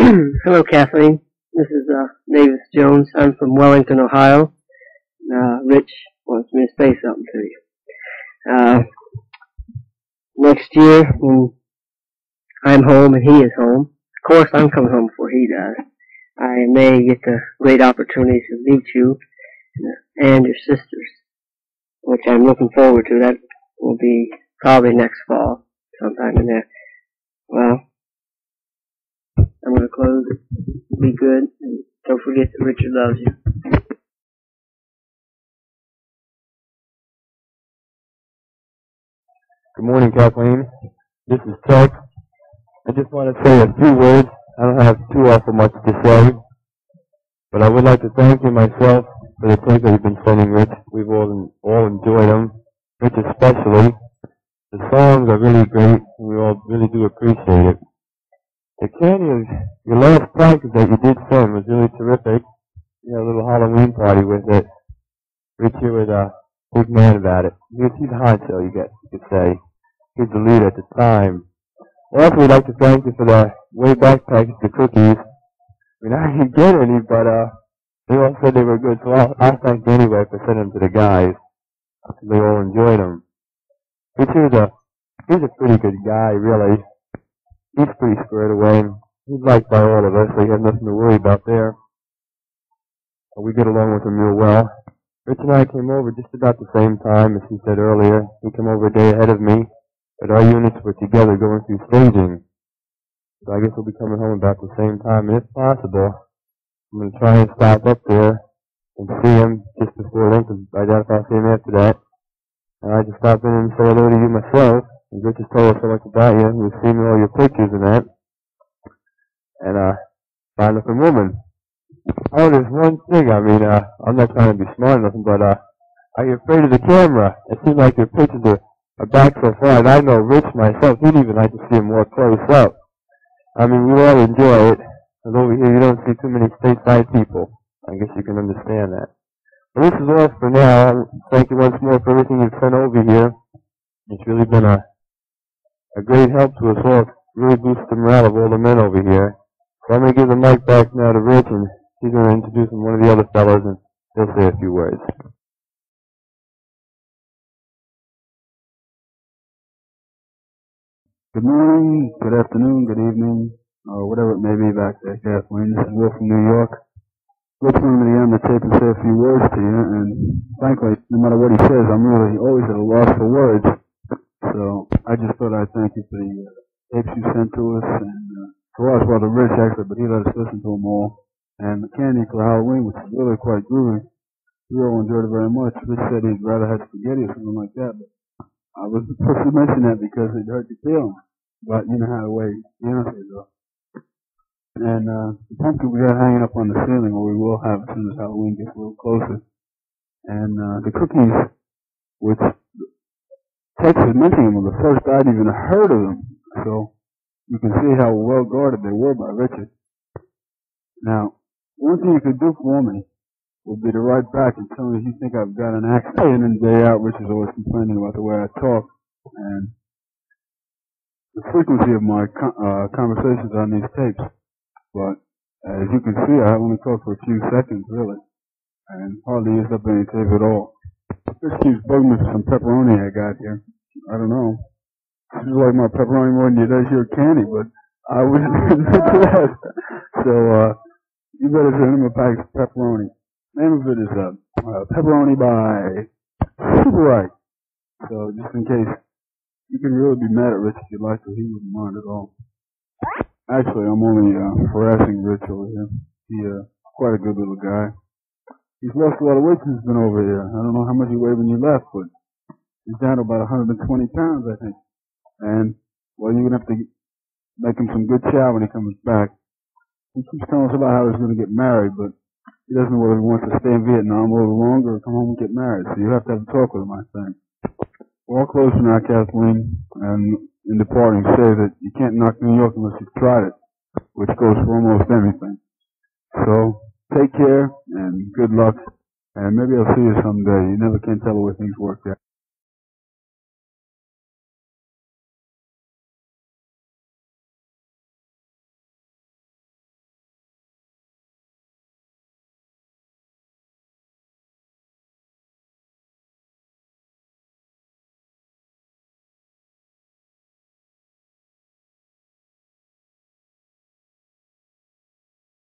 Hello, Kathleen. This is Mavis Jones. I'm from Wellington, Ohio. Rich wants me to say something to you. Next year, when I'm home and he is home, of course I'm coming home before he does, I may get the great opportunity to meet you and your sisters, which I'm looking forward to. That will be probably next fall, sometime in there. Well, I'm going to close it. Be good, and don't forget that Richard loves you. Good morning, Kathleen. This is Chuck. I just want to say a few words. I don't have too awful much to say, but I would like to thank you myself for the tape that you've been sending, Rich. We've all enjoyed them, Rich especially. The songs are really great, and we all really do appreciate it. The candy, your last practice that you did send was really terrific. You had a little Halloween party with it. Rich here was a big man about it. He's hot, so you could say. He's the lead at the time. Also, we'd like to thank you for the way back package, the cookies. I mean, I didn't get any, but they all said they were good, so I'll thank you anyway for sending them to the guys. They all enjoyed them. Rich he's a pretty good guy, really. He's pretty squared away, and he's liked by all of us, so you have nothing to worry about there. We get along with him real well. Rich and I came over just about the same time, as he said earlier. He came over a day ahead of me, but our units were together going through staging. So I guess we'll be coming home about the same time, and if possible, I'm going to try and stop up there and see him just before Lincoln. I doubt if I'll see him after that. And I just stop in and say hello to you myself. And Rich has told us so much about you. We've seen all your pictures and that. And, fine looking woman. Oh, there's one thing. I mean, I'm not trying to be smart or nothing, but, are you afraid of the camera? It seems like your pictures are back so far, and I know Rich myself, he'd even like to see him more close up. I mean, we all enjoy it, and over here you don't see too many stateside people. I guess you can understand that. Well, this is all for now. Thank you once more for everything you've sent over here. It's really been a great help to us all. It's really boosted the morale of all the men over here. So I'm going to give the mic back now to Rich, and he's going to introduce one of the other fellows, and he'll say a few words. Good morning, good afternoon, good evening, or whatever it may be back there, Kathleen. This is Will from New York. Rich wanted me to get on the tape and say a few words to you, and frankly, no matter what he says, I'm really always at a loss for words. So I just thought I'd thank you for the tapes you sent to us, and for us, well, to Rich actually, but he let us listen to them all. And the candy for Halloween, which is really quite groovy. We all enjoyed it very much. Rich said he'd rather have spaghetti or something like that, but I was supposed to mention that because it hurt your feelings. But you know how the way fiancés go. And the pumpkin we got hanging up on the ceiling, or we will have as soon as Halloween gets a little closer. And the cookies, which Tex was mentioning them, were the first I'd even heard of them. So you can see how well guarded they were by Richard. Now, one thing you could do for me would be to write back and tell me if you think I've got an accent. Day in and day out, Richard's always complaining about the way I talk. And the frequency of my conversations on these tapes. But as you can see, I only talk for a few seconds, really, and hardly used up any tape at all. This keeps bugging me for some pepperoni I got here. I don't know. This is like my pepperoni more than you does your candy, but I was into that. So you better send him a pack of pepperoni. Name of it is Pepperoni by Super Right. So just in case. You can really be mad at Rich if you like to. He wouldn't mind at all. Actually, I'm only harassing Rich over here. He's quite a good little guy. He's lost a lot of weight since he's been over here. I don't know how much he weighed when you left, but he's down to about 120 pounds, I think. And, well, you're going to have to make him some good chow when he comes back. He keeps telling us about how he's going to get married, but he doesn't know whether he wants to stay in Vietnam a little longer or come home and get married. So you have to have a talk with him, I think. We're all close now, Kathleen, and in departing say that you can't knock New York unless you've tried it, which goes for almost anything. So, take care, and good luck, and maybe I'll see you someday. You never can tell the way things work out.